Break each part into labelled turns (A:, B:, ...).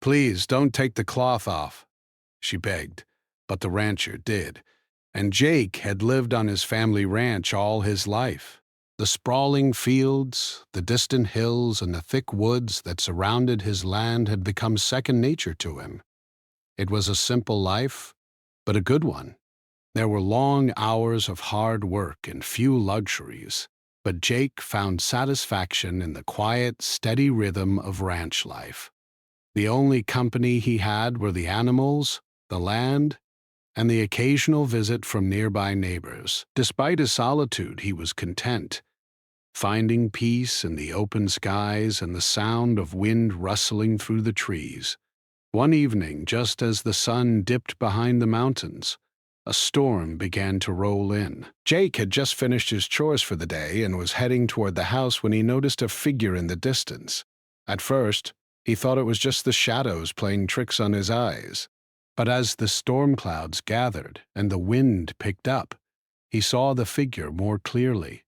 A: Please don't take the cloth off, she begged, but the rancher did. And Jake had lived on his family ranch all his life. The sprawling fields, the distant hills, and the thick woods that surrounded his land had become second nature to him. It was a simple life, but a good one. There were long hours of hard work and few luxuries, but Jake found satisfaction in the quiet, steady rhythm of ranch life. The only company he had were the animals, the land, and the occasional visit from nearby neighbors. Despite his solitude, he was content, finding peace in the open skies and the sound of wind rustling through the trees. One evening, just as the sun dipped behind the mountains, a storm began to roll in. Jake had just finished his chores for the day and was heading toward the house when he noticed a figure in the distance. At first, he thought it was just the shadows playing tricks on his eyes. But as the storm clouds gathered and the wind picked up, he saw the figure more clearly,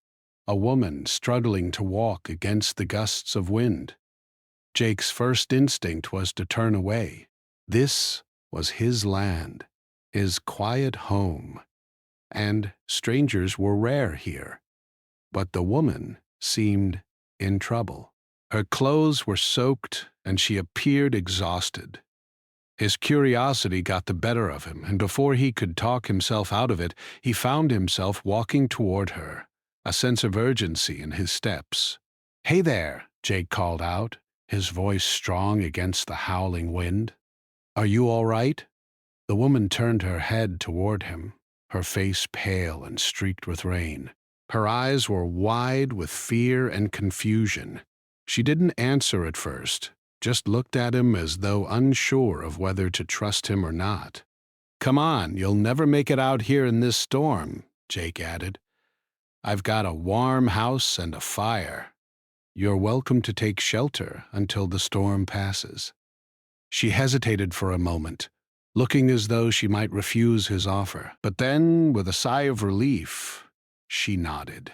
A: a woman struggling to walk against the gusts of wind. Jake's first instinct was to turn away. This was his land, his quiet home, and strangers were rare here. But the woman seemed in trouble. Her clothes were soaked, and she appeared exhausted. His curiosity got the better of him, and before he could talk himself out of it, he found himself walking toward her, a sense of urgency in his steps. "Hey there," Jake called out, his voice strong against the howling wind. "Are you all right?" The woman turned her head toward him, her face pale and streaked with rain. Her eyes were wide with fear and confusion. She didn't answer at first, just looked at him as though unsure of whether to trust him or not. "Come on, you'll never make it out here in this storm," Jake added. "I've got a warm house and a fire. You're welcome to take shelter until the storm passes." She hesitated for a moment, looking as though she might refuse his offer. But then, with a sigh of relief, she nodded.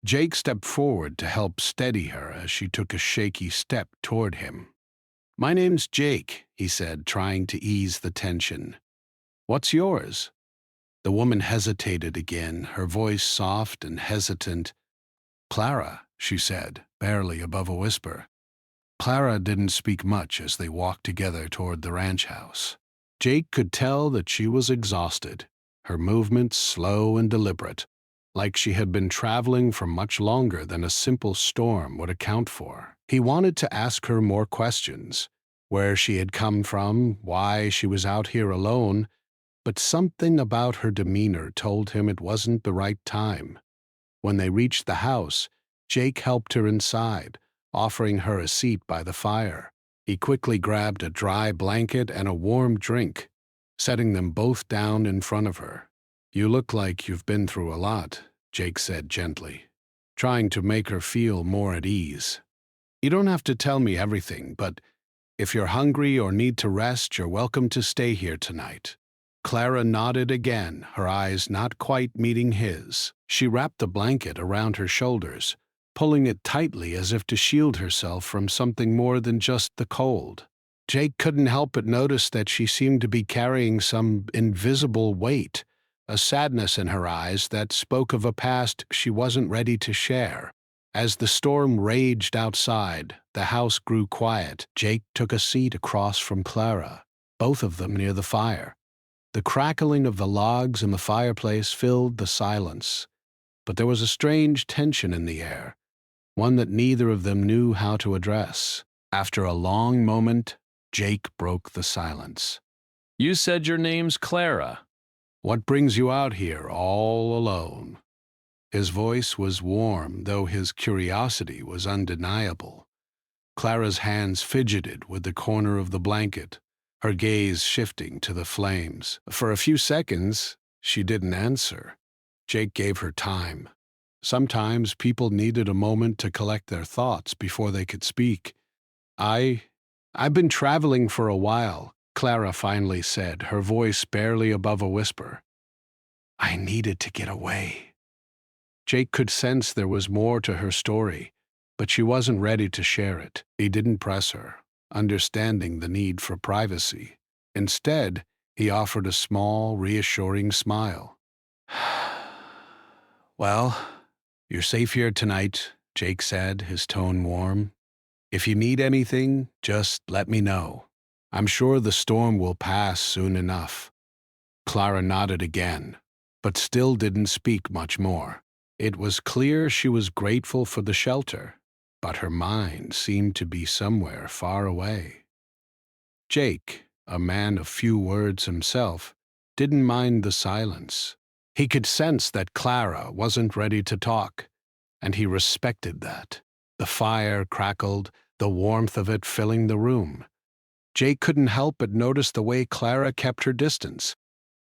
A: Jake stepped forward to help steady her as she took a shaky step toward him. "My name's Jake," he said, trying to ease the tension. "What's yours?" The woman hesitated again, her voice soft and hesitant. "Clara," she said, barely above a whisper. Clara didn't speak much as they walked together toward the ranch house. Jake could tell that she was exhausted, her movements slow and deliberate, like she had been traveling for much longer than a simple storm would account for. He wanted to ask her more questions, where she had come from, why she was out here alone, but something about her demeanor told him it wasn't the right time. When they reached the house, Jake helped her inside, offering her a seat by the fire. He quickly grabbed a dry blanket and a warm drink, setting them both down in front of her. "You look like you've been through a lot," Jake said gently, trying to make her feel more at ease. "You don't have to tell me everything, but if you're hungry or need to rest, you're welcome to stay here tonight." Clara nodded again, her eyes not quite meeting his. She wrapped the blanket around her shoulders, pulling it tightly as if to shield herself from something more than just the cold. Jake couldn't help but notice that she seemed to be carrying some invisible weight, a sadness in her eyes that spoke of a past she wasn't ready to share. As the storm raged outside, the house grew quiet. Jake took a seat across from Clara, both of them near the fire. The crackling of the logs in the fireplace filled the silence, but there was a strange tension in the air, one that neither of them knew how to address. After a long moment, Jake broke the silence.
B: "You said your name's Clara.
A: What brings you out here all alone?" His voice was warm, though his curiosity was undeniable. Clara's hands fidgeted with the corner of the blanket, her gaze shifting to the flames. For a few seconds, she didn't answer. Jake gave her time. Sometimes people needed a moment to collect their thoughts before they could speak. I've been traveling for a while," Clara finally said, her voice barely above a whisper. "I needed to get away." Jake could sense there was more to her story, but she wasn't ready to share it. He didn't press her, understanding the need for privacy. Instead, he offered a small, reassuring smile. Well, you're safe here tonight, Jake said, his tone warm. If you need anything, just let me know. I'm sure the storm will pass soon enough. Clara nodded again, but still didn't speak much more. It was clear she was grateful for the shelter, but her mind seemed to be somewhere far away. Jake, a man of few words himself, didn't mind the silence. He could sense that Clara wasn't ready to talk, and he respected that. The fire crackled, the warmth of it filling the room. Jake couldn't help but notice the way Clara kept her distance,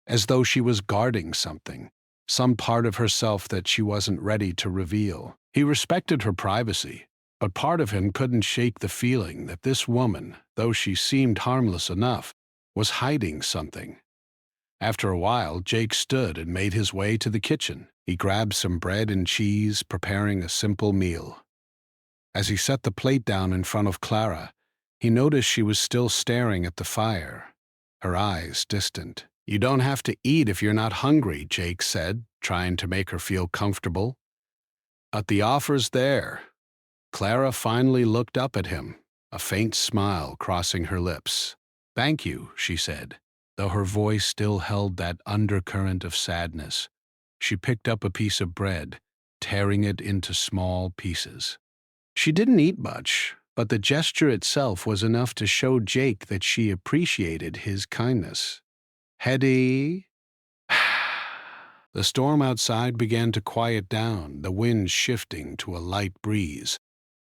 A: as though she was guarding something, some part of herself that she wasn't ready to reveal. He respected her privacy, but part of him couldn't shake the feeling that this woman, though she seemed harmless enough, was hiding something. After a while, Jake stood and made his way to the kitchen. He grabbed some bread and cheese, preparing a simple meal. As he set the plate down in front of Clara, he noticed she was still staring at the fire, her eyes distant. "You don't have to eat if you're not hungry," Jake said, trying to make her feel comfortable. "But the offer's there." Clara finally looked up at him, a faint smile crossing her lips. "Thank you," she said, though her voice still held that undercurrent of sadness. She picked up a piece of bread, tearing it into small pieces. She didn't eat much, but the gesture itself was enough to show Jake that she appreciated his kindness. "Hetty?" The storm outside began to quiet down, the wind shifting to a light breeze.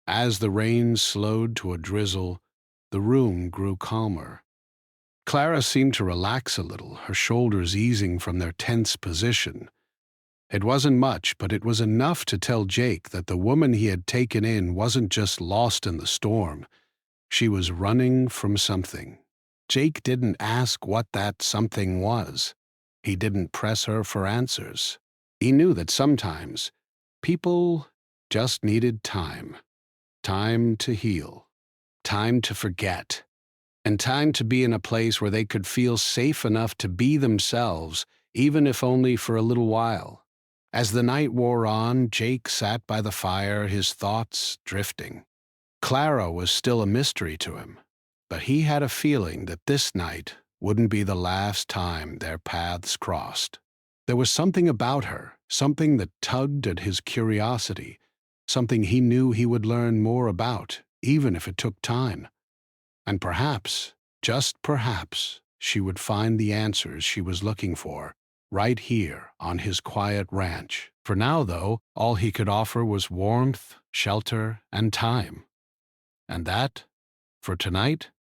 A: As the rain slowed to a drizzle, the room grew calmer. Clara seemed to relax a little, her shoulders easing from their tense position. It wasn't much, but it was enough to tell Jake that the woman he had taken in wasn't just lost in the storm. She was running from something. Jake didn't ask what that something was. He didn't press her for answers. He knew that sometimes people just needed time. Time to heal. Time to forget. And time to be in a place where they could feel safe enough to be themselves, even if only for a little while. As the night wore on, Jake sat by the fire, his thoughts drifting. Clara was still a mystery to him, but he had a feeling that this night wouldn't be the last time their paths crossed. There was something about her, something that tugged at his curiosity, something he knew he would learn more about, even if it took time. And perhaps, just perhaps, she would find the answers she was looking for, right here on his quiet ranch. For now, though, all he could offer was warmth, shelter, and time. And that, for tonight,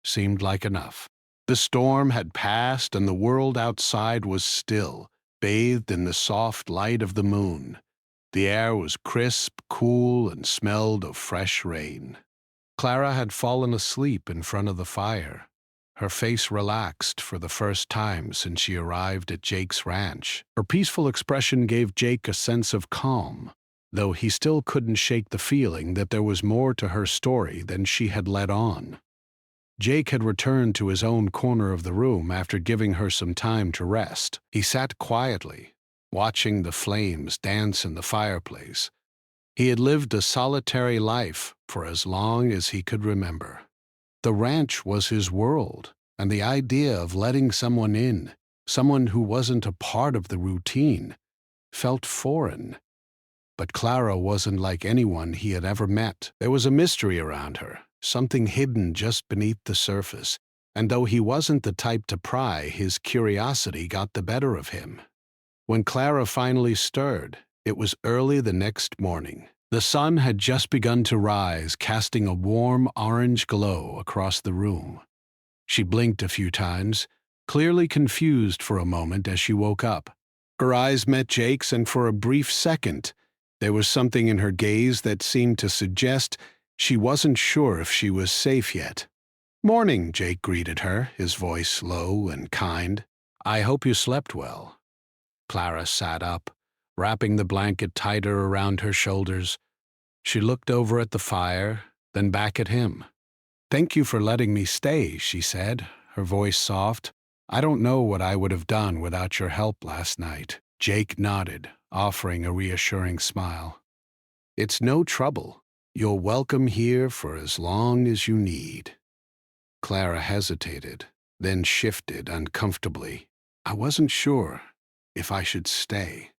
A: seemed like enough. The storm had passed and the world outside was still, bathed in the soft light of the moon. The air was crisp, cool, and smelled of fresh rain. Clara had fallen asleep in front of the fire, her face relaxed for the first time since she arrived at Jake's ranch. Her peaceful expression gave Jake a sense of calm, though he still couldn't shake the feeling that there was more to her story than she had let on. Jake had returned to his own corner of the room after giving her some time to rest. He sat quietly, watching the flames dance in the fireplace. He had lived a solitary life for as long as he could remember. The ranch was his world, and the idea of letting someone in, someone who wasn't a part of the routine, felt foreign. But Clara wasn't like anyone he had ever met. There was a mystery around her, something hidden just beneath the surface, and though he wasn't the type to pry, his curiosity got the better of him. When Clara finally stirred, it was early the next morning. The sun had just begun to rise, casting a warm orange glow across the room. She blinked a few times, clearly confused for a moment as she woke up. Her eyes met Jake's, and for a brief second, there was something in her gaze that seemed to suggest she wasn't sure if she was safe yet. "Morning," Jake greeted her, his voice low and kind. "I hope you slept well." Clara sat up, wrapping the blanket tighter around her shoulders. She looked over at the fire, then back at him. "Thank you for letting me stay," she said, her voice soft. "I don't know what I would have done without your help last night." Jake nodded, offering a reassuring smile. "It's no trouble. You're welcome here for as long as you need." Clara hesitated, then shifted uncomfortably. "I wasn't sure if I should stay.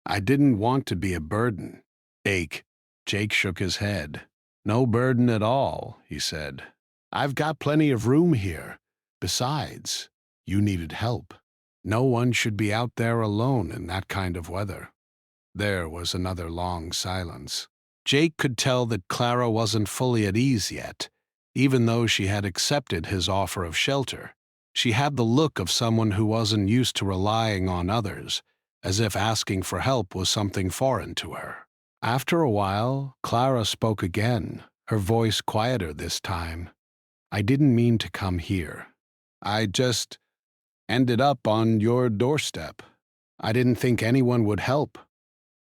A: I didn't want to be a burden." Jake shook his head. "No burden at all," he said. "I've got plenty of room here. Besides, you needed help. No one should be out there alone in that kind of weather." There was another long silence. Jake could tell that Clara wasn't fully at ease yet, even though she had accepted his offer of shelter. She had the look of someone who wasn't used to relying on others, as if asking for help was something foreign to her. After a while, Clara spoke again, her voice quieter this time. "I didn't mean to come here. I just ended up on your doorstep. I didn't think anyone would help."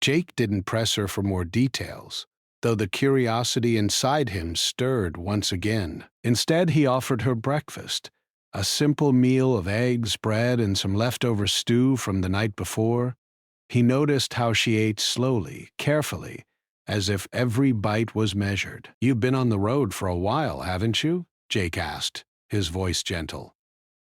A: Jake didn't press her for more details, though the curiosity inside him stirred once again. Instead, he offered her breakfast, a simple meal of eggs, bread, and some leftover stew from the night before. He noticed how she ate slowly, carefully, as if every bite was measured. "You've been on the road for a while, haven't you?" Jake asked, his voice gentle.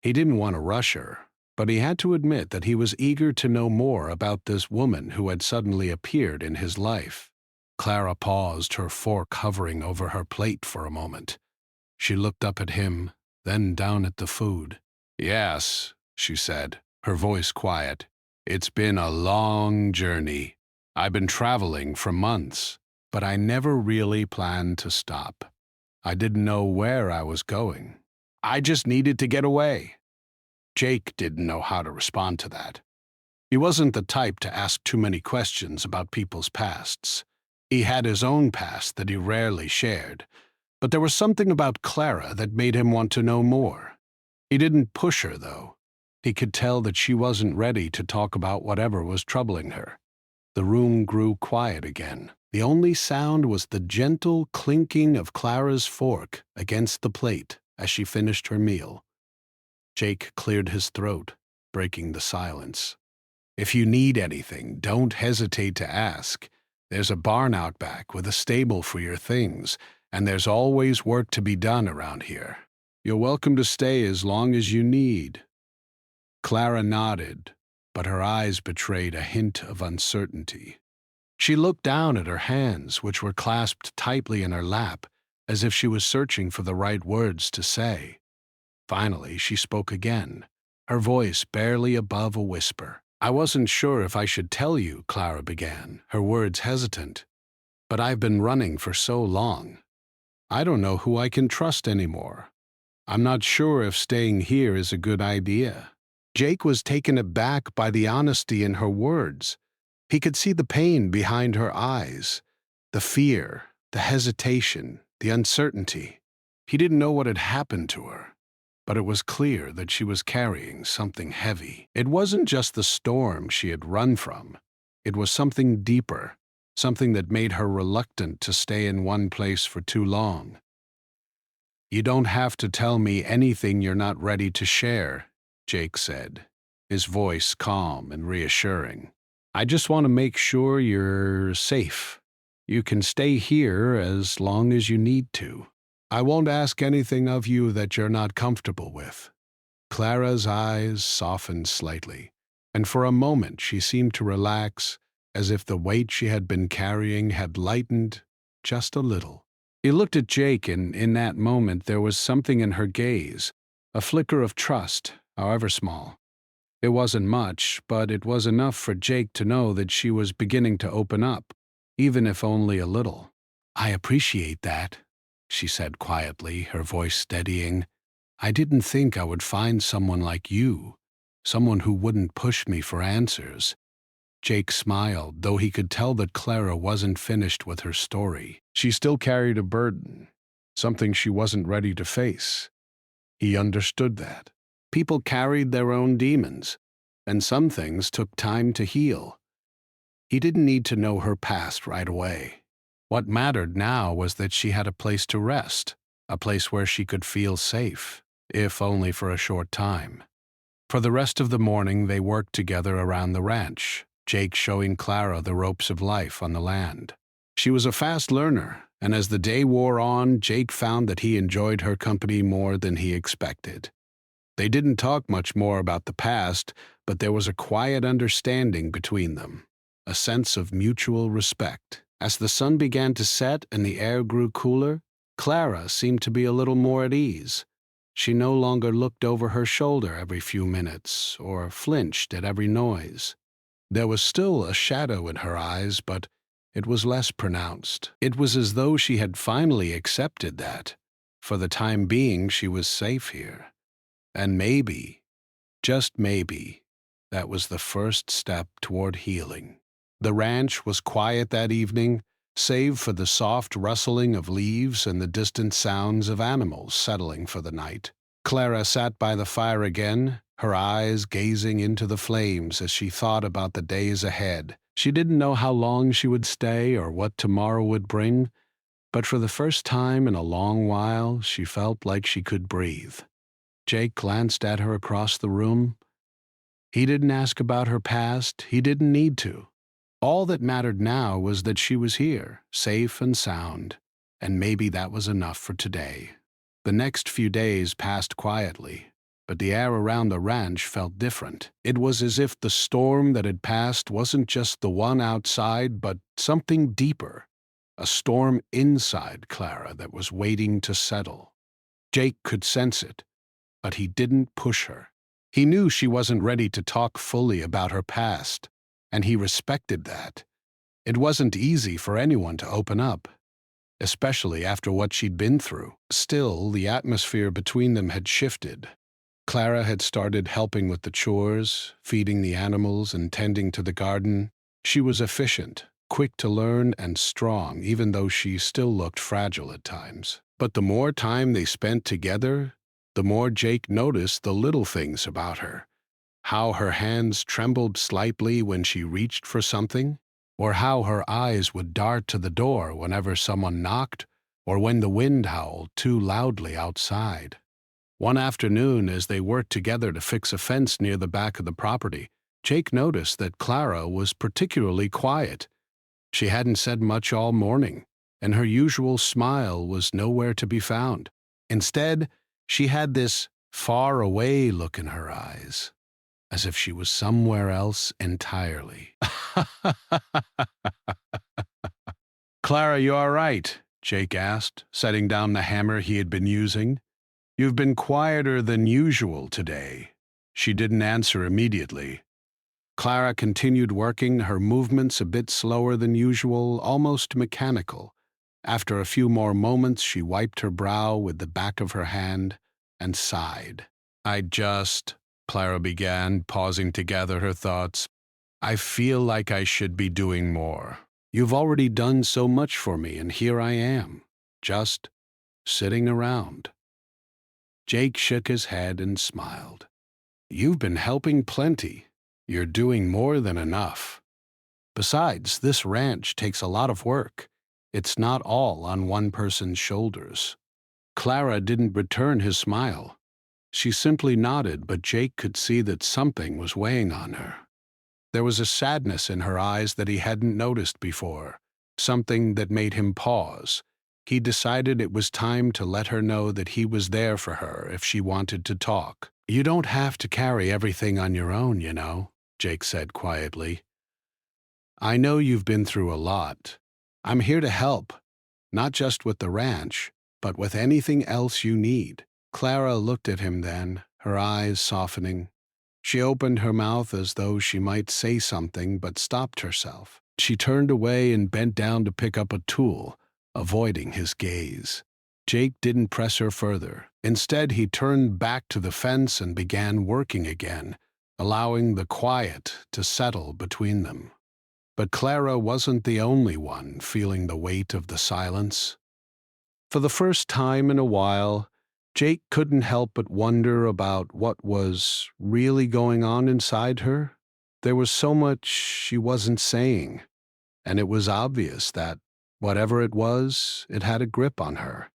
A: He didn't want to rush her, but he had to admit that he was eager to know more about this woman who had suddenly appeared in his life. Clara paused, her fork hovering over her plate for a moment. She looked up at him, then down at the food. "Yes," she said, her voice quiet. "It's been a long journey. I've been traveling for months, but I never really planned to stop. I didn't know where I was going. I just needed to get away." Jake didn't know how to respond to that. He wasn't the type to ask too many questions about people's pasts. He had his own past that he rarely shared, but there was something about Clara that made him want to know more. He didn't push her, though. He could tell that she wasn't ready to talk about whatever was troubling her. The room grew quiet again. The only sound was the gentle clinking of Clara's fork against the plate as she finished her meal. Jake cleared his throat, breaking the silence. "If you need anything, don't hesitate to ask. There's a barn out back with a stable for your things, and there's always work to be done around here. You're welcome to stay as long as you need." Clara nodded, but her eyes betrayed a hint of uncertainty. She looked down at her hands, which were clasped tightly in her lap, as if she was searching for the right words to say. Finally, she spoke again, her voice barely above a whisper. "I wasn't sure if I should tell you," Clara began, her words hesitant. "But I've been running for so long. I don't know who I can trust anymore. I'm not sure if staying here is a good idea." Jake was taken aback by the honesty in her words. He could see the pain behind her eyes, the fear, the hesitation, the uncertainty. He didn't know what had happened to her, but it was clear that she was carrying something heavy. It wasn't just the storm she had run from. It was something deeper, something that made her reluctant to stay in one place for too long. "You don't have to tell me anything you're not ready to share," Jake said, his voice calm and reassuring. "I just want to make sure you're safe. You can stay here as long as you need to. I won't ask anything of you that you're not comfortable with." Clara's eyes softened slightly, and for a moment she seemed to relax, as if the weight she had been carrying had lightened just a little. He looked at Jake, and in that moment there was something in her gaze, a flicker of trust, however small. It wasn't much, but it was enough for Jake to know that she was beginning to open up, even if only a little. "I appreciate that," she said quietly, her voice steadying. "I didn't think I would find someone like you, someone who wouldn't push me for answers." Jake smiled, though he could tell that Clara wasn't finished with her story. She still carried a burden, something she wasn't ready to face. He understood that. People carried their own demons, and some things took time to heal. He didn't need to know her past right away. What mattered now was that she had a place to rest, a place where she could feel safe, if only for a short time. For the rest of the morning, they worked together around the ranch, Jake showing Clara the ropes of life on the land. She was a fast learner, and as the day wore on, Jake found that he enjoyed her company more than he expected. They didn't talk much more about the past, but there was a quiet understanding between them, a sense of mutual respect. As the sun began to set and the air grew cooler, Clara seemed to be a little more at ease. She no longer looked over her shoulder every few minutes or flinched at every noise. There was still a shadow in her eyes, but it was less pronounced. It was as though she had finally accepted that, for the time being, she was safe here. And maybe, just maybe, that was the first step toward healing. The ranch was quiet that evening, save for the soft rustling of leaves and the distant sounds of animals settling for the night. Clara sat by the fire again, her eyes gazing into the flames as she thought about the days ahead. She didn't know how long she would stay or what tomorrow would bring, but for the first time in a long while, she felt like she could breathe. Jake glanced at her across the room. He didn't ask about her past. He didn't need to. All that mattered now was that she was here, safe and sound, and maybe that was enough for today. The next few days passed quietly, but the air around the ranch felt different. It was as if the storm that had passed wasn't just the one outside, but something deeper, a storm inside Clara that was waiting to settle. Jake could sense it, but he didn't push her. He knew she wasn't ready to talk fully about her past, and he respected that. It wasn't easy for anyone to open up, especially after what she'd been through. Still, the atmosphere between them had shifted. Clara had started helping with the chores, feeding the animals and tending to the garden. She was efficient, quick to learn, and strong, even though she still looked fragile at times. But the more time they spent together, the more Jake noticed the little things about her. How her hands trembled slightly when she reached for something, or how her eyes would dart to the door whenever someone knocked, or when the wind howled too loudly outside. One afternoon, as they worked together to fix a fence near the back of the property, Jake noticed that Clara was particularly quiet. She hadn't said much all morning, and her usual smile was nowhere to be found. Instead, she had this far-away look in her eyes, as if she was somewhere else entirely. "Clara, you all right?" Jake asked, setting down the hammer he had been using. "You've been quieter than usual today." She didn't answer immediately. Clara continued working, her movements a bit slower than usual, almost mechanical. After a few more moments, she wiped her brow with the back of her hand and sighed. Clara began, pausing to gather her thoughts. "I feel like I should be doing more. You've already done so much for me, and here I am, just sitting around." Jake shook his head and smiled. "You've been helping plenty. You're doing more than enough. Besides, this ranch takes a lot of work. It's not all on one person's shoulders." Clara didn't return his smile. She simply nodded, but Jake could see that something was weighing on her. There was a sadness in her eyes that he hadn't noticed before, something that made him pause. He decided it was time to let her know that he was there for her if she wanted to talk. "You don't have to carry everything on your own, you know," Jake said quietly. "I know you've been through a lot. I'm here to help, not just with the ranch, but with anything else you need." Clara looked at him then, her eyes softening. She opened her mouth as though she might say something, but stopped herself. She turned away and bent down to pick up a tool, avoiding his gaze. Jake didn't press her further. Instead, he turned back to the fence and began working again, allowing the quiet to settle between them. But Clara wasn't the only one feeling the weight of the silence. For the first time in a while, Jake couldn't help but wonder about what was really going on inside her. There was so much she wasn't saying, and it was obvious that, whatever it was, it had a grip on her.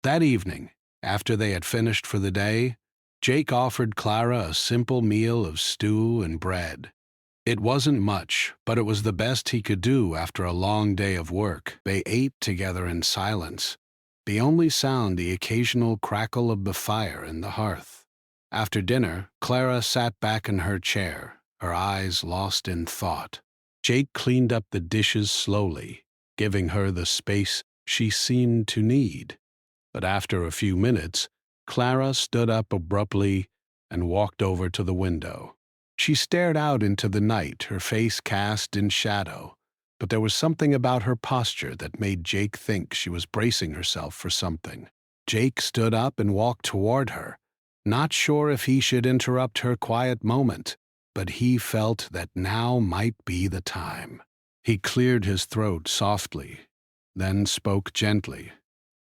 A: That evening, after they had finished for the day, Jake offered Clara a simple meal of stew and bread. It wasn't much, but it was the best he could do after a long day of work. They ate together in silence, the only sound the occasional crackle of the fire in the hearth. After dinner, Clara sat back in her chair, her eyes lost in thought. Jake cleaned up the dishes slowly, giving her the space she seemed to need. But after a few minutes, Clara stood up abruptly and walked over to the window. She stared out into the night, her face cast in shadow, but there was something about her posture that made Jake think she was bracing herself for something. Jake stood up and walked toward her, not sure if he should interrupt her quiet moment, but he felt that now might be the time. He cleared his throat softly, then spoke gently.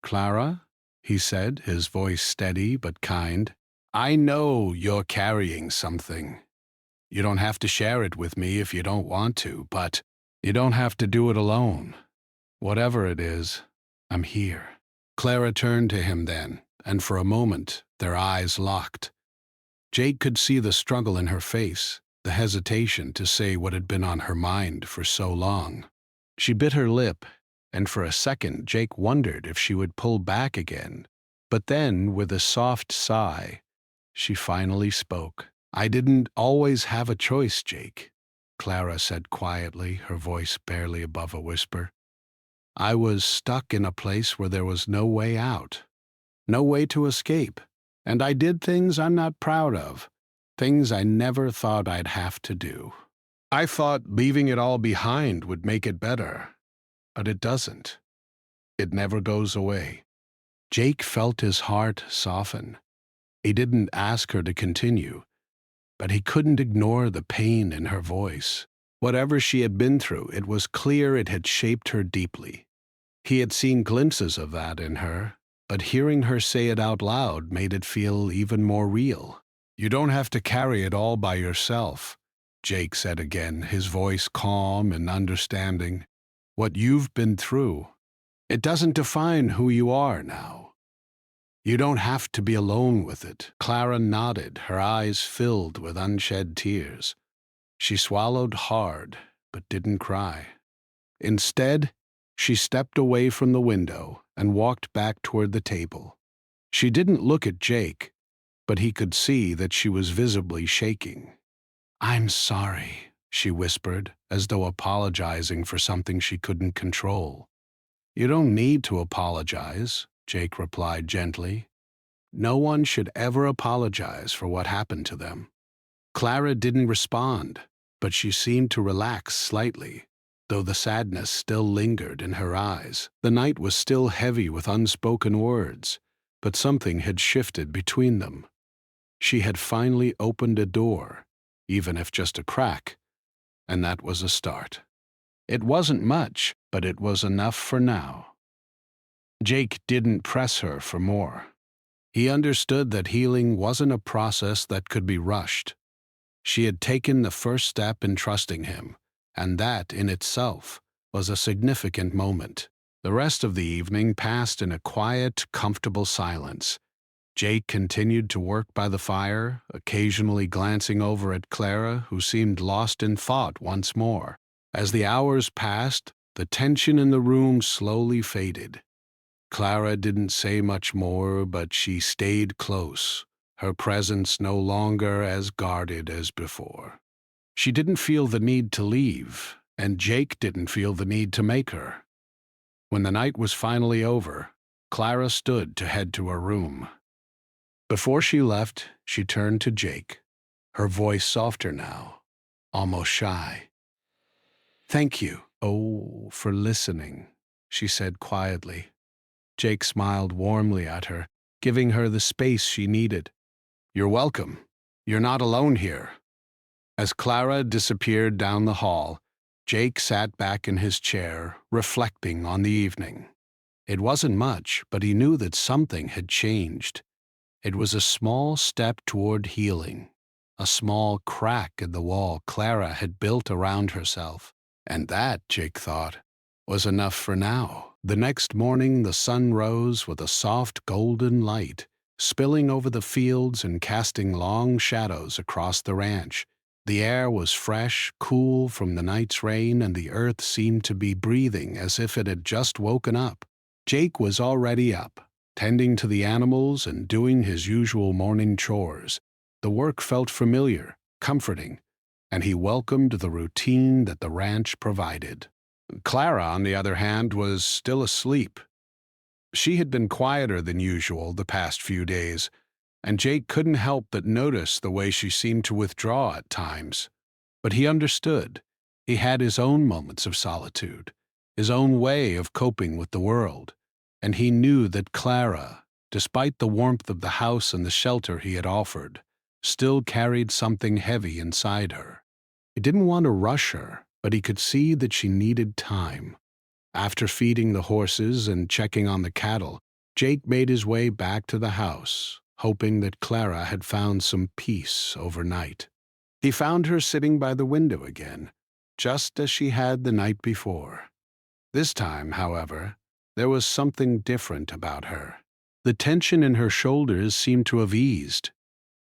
A: "Clara?" he said, his voice steady but kind. "I know you're carrying something. You don't have to share it with me if you don't want to, but you don't have to do it alone. Whatever it is, I'm here." Clara turned to him then, and for a moment their eyes locked. Jake could see the struggle in her face, the hesitation to say what had been on her mind for so long. She bit her lip, and for a second Jake wondered if she would pull back again. But then, with a soft sigh, she finally spoke. "I didn't always have a choice, Jake," Clara said quietly, her voice barely above a whisper. "I was stuck in a place where there was no way out, no way to escape, and I did things I'm not proud of, things I never thought I'd have to do. I thought leaving it all behind would make it better, but it doesn't. It never goes away." Jake felt his heart soften. He didn't ask her to continue, but he couldn't ignore the pain in her voice. Whatever she had been through, it was clear it had shaped her deeply. He had seen glimpses of that in her, but hearing her say it out loud made it feel even more real. "You don't have to carry it all by yourself," Jake said again, his voice calm and understanding. "What you've been through, it doesn't define who you are now. You don't have to be alone with it." Clara nodded, her eyes filled with unshed tears. She swallowed hard, but didn't cry. Instead, she stepped away from the window and walked back toward the table. She didn't look at Jake, but he could see that she was visibly shaking. "I'm sorry," she whispered, as though apologizing for something she couldn't control. "You don't need to apologize," Jake replied gently. "No one should ever apologize for what happened to them." Clara didn't respond, but she seemed to relax slightly, though the sadness still lingered in her eyes. The night was still heavy with unspoken words, but something had shifted between them. She had finally opened a door, even if just a crack, and that was a start. It wasn't much, but it was enough for now. Jake didn't press her for more. He understood that healing wasn't a process that could be rushed. She had taken the first step in trusting him, and that in itself was a significant moment. The rest of the evening passed in a quiet, comfortable silence. Jake continued to work by the fire, occasionally glancing over at Clara, who seemed lost in thought once more. As the hours passed, the tension in the room slowly faded. Clara didn't say much more, but she stayed close, her presence no longer as guarded as before. She didn't feel the need to leave, and Jake didn't feel the need to make her. When the night was finally over, Clara stood to head to her room. Before she left, she turned to Jake, her voice softer now, almost shy. "Thank you, for listening," she said quietly. Jake smiled warmly at her, giving her the space she needed. "You're welcome. You're not alone here." As Clara disappeared down the hall, Jake sat back in his chair, reflecting on the evening. It wasn't much, but he knew that something had changed. It was a small step toward healing, a small crack in the wall Clara had built around herself. And that, Jake thought, was enough for now. The next morning the sun rose with a soft golden light, spilling over the fields and casting long shadows across the ranch. The air was fresh, cool from the night's rain, and the earth seemed to be breathing as if it had just woken up. Jake was already up, tending to the animals and doing his usual morning chores. The work felt familiar, comforting, and he welcomed the routine that the ranch provided. Clara, on the other hand, was still asleep. She had been quieter than usual the past few days, and Jake couldn't help but notice the way she seemed to withdraw at times. But he understood. He had his own moments of solitude, his own way of coping with the world, and he knew that Clara, despite the warmth of the house and the shelter he had offered, still carried something heavy inside her. He didn't want to rush her, but he could see that she needed time. After feeding the horses and checking on the cattle, Jake made his way back to the house, hoping that Clara had found some peace overnight. He found her sitting by the window again, just as she had the night before. This time, however, there was something different about her. The tension in her shoulders seemed to have eased,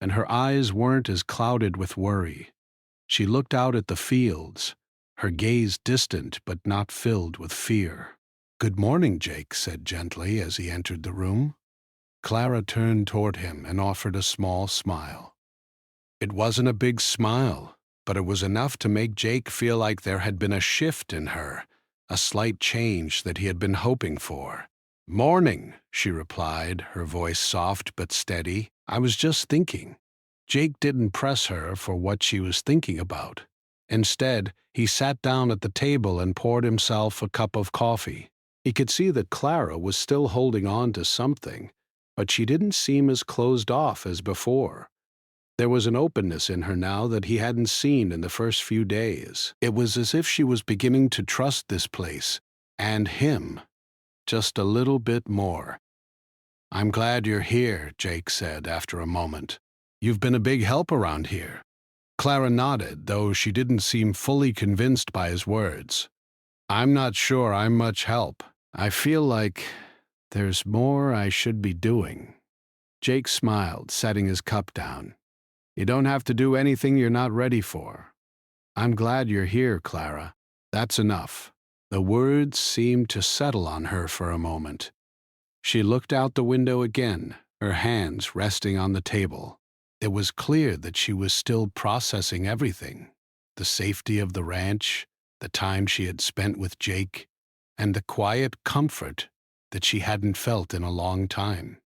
A: and her eyes weren't as clouded with worry. She looked out at the fields, her gaze distant but not filled with fear. "Good morning," Jake said gently as he entered the room. Clara turned toward him and offered a small smile. It wasn't a big smile, but it was enough to make Jake feel like there had been a shift in her, a slight change that he had been hoping for. "Morning," she replied, her voice soft but steady. "I was just thinking." Jake didn't press her for what she was thinking about. Instead, he sat down at the table and poured himself a cup of coffee. He could see that Clara was still holding on to something, but she didn't seem as closed off as before. There was an openness in her now that he hadn't seen in the first few days. It was as if she was beginning to trust this place, and him, just a little bit more. "I'm glad you're here," Jake said after a moment. "You've been a big help around here." Clara nodded, though she didn't seem fully convinced by his words. "I'm not sure I'm much help. I feel like there's more I should be doing." Jake smiled, setting his cup down. "You don't have to do anything you're not ready for. I'm glad you're here, Clara. That's enough." The words seemed to settle on her for a moment. She looked out the window again, her hands resting on the table. It was clear that she was still processing everything: the safety of the ranch, the time she had spent with Jake, and the quiet comfort that she hadn't felt in a long time.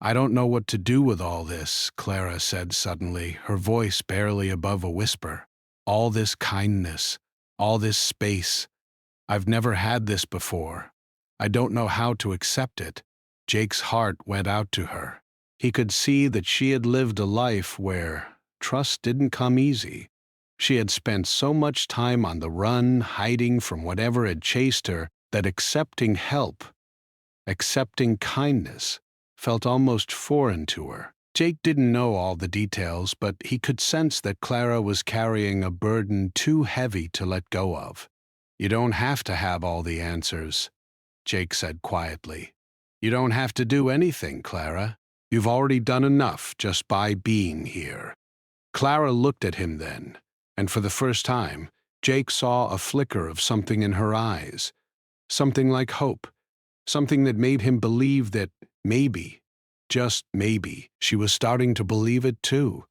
A: "I don't know what to do with all this," Clara said suddenly, her voice barely above a whisper. "All this kindness, all this space. I've never had this before. I don't know how to accept it." Jake's heart went out to her. He could see that she had lived a life where trust didn't come easy. She had spent so much time on the run, hiding from whatever had chased her, that accepting help, accepting kindness, felt almost foreign to her. Jake didn't know all the details, but he could sense that Clara was carrying a burden too heavy to let go of. "You don't have to have all the answers," Jake said quietly. "You don't have to do anything, Clara. You've already done enough just by being here." Clara looked at him then, and for the first time, Jake saw a flicker of something in her eyes, something like hope, something that made him believe that maybe, just maybe, she was starting to believe it too.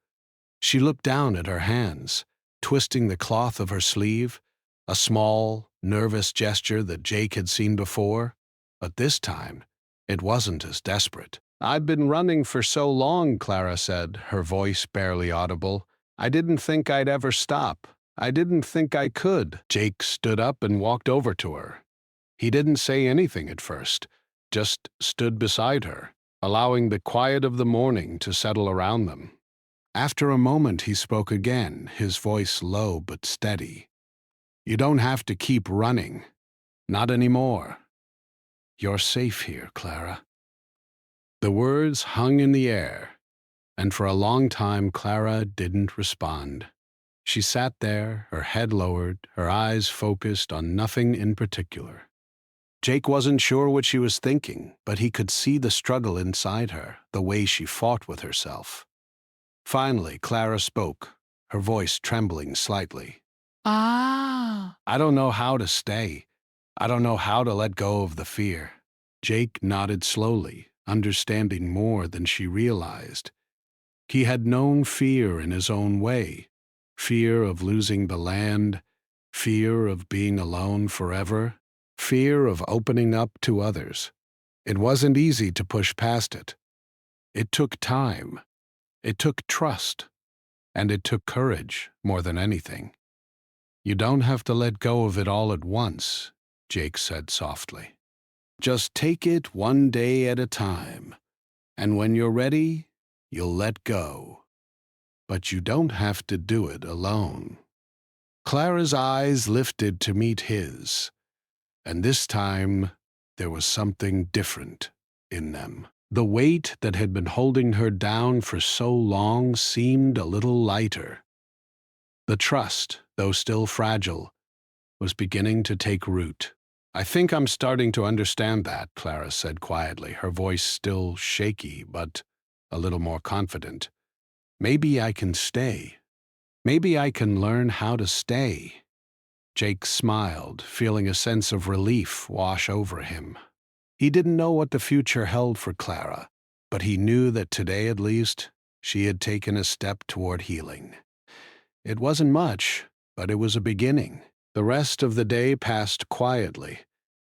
A: She looked down at her hands, twisting the cloth of her sleeve, a small, nervous gesture that Jake had seen before, but this time it wasn't as desperate. "I've been running for so long," Clara said, her voice barely audible. "I didn't think I'd ever stop. I didn't think I could." Jake stood up and walked over to her. He didn't say anything at first, just stood beside her, allowing the quiet of the morning to settle around them. After a moment he spoke again, his voice low but steady. "You don't have to keep running. Not anymore. You're safe here, Clara." The words hung in the air, and for a long time Clara didn't respond. She sat there, her head lowered, her eyes focused on nothing in particular. Jake wasn't sure what she was thinking, but he could see the struggle inside her, the way she fought with herself. Finally, Clara spoke, her voice trembling slightly. I don't know how to stay. I don't know how to let go of the fear. Jake nodded slowly, understanding more than she realized. He had known fear in his own way. Fear of losing the land, fear of being alone forever, fear of opening up to others. It wasn't easy to push past it. It took time. It took trust. And it took courage more than anything. You don't have to let go of it all at once, Jake said softly. Just take it one day at a time. And when you're ready, you'll let go. But you don't have to do it alone. Clara's eyes lifted to meet his, and this time there was something different in them. The weight that had been holding her down for so long seemed a little lighter. The trust, though still fragile, was beginning to take root. I think I'm starting to understand that, Clara said quietly, her voice still shaky but a little more confident. Maybe I can stay. Maybe I can learn how to stay. Jake smiled, feeling a sense of relief wash over him. He didn't know what the future held for Clara, but he knew that today at least she had taken a step toward healing. It wasn't much, but it was a beginning. The rest of the day passed quietly.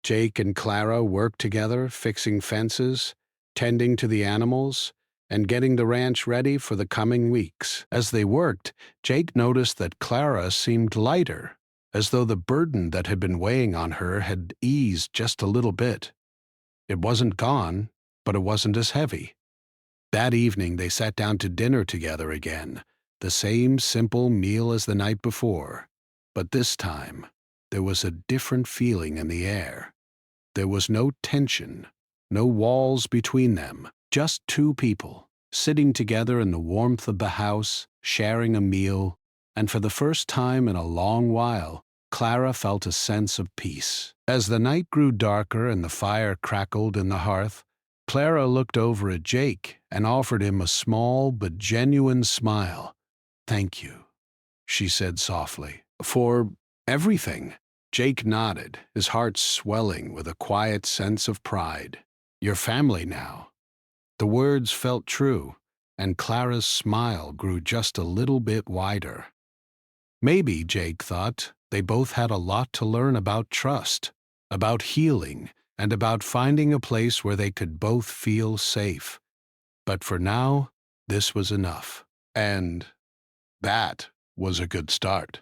A: Jake and Clara worked together, fixing fences, tending to the animals, and getting the ranch ready for the coming weeks. As they worked, Jake noticed that Clara seemed lighter, as though the burden that had been weighing on her had eased just a little bit. It wasn't gone, but it wasn't as heavy. That evening they sat down to dinner together again, the same simple meal as the night before. But this time, there was a different feeling in the air. There was no tension, no walls between them, just two people, sitting together in the warmth of the house, sharing a meal, and for the first time in a long while, Clara felt a sense of peace. As the night grew darker and the fire crackled in the hearth, Clara looked over at Jake and offered him a small but genuine smile. "Thank you," she said softly. "For everything." Jake nodded, his heart swelling with a quiet sense of pride. "You're family now." The words felt true, and Clara's smile grew just a little bit wider. Maybe, Jake thought, they both had a lot to learn about trust, about healing, and about finding a place where they could both feel safe. But for now, this was enough. And that was a good start.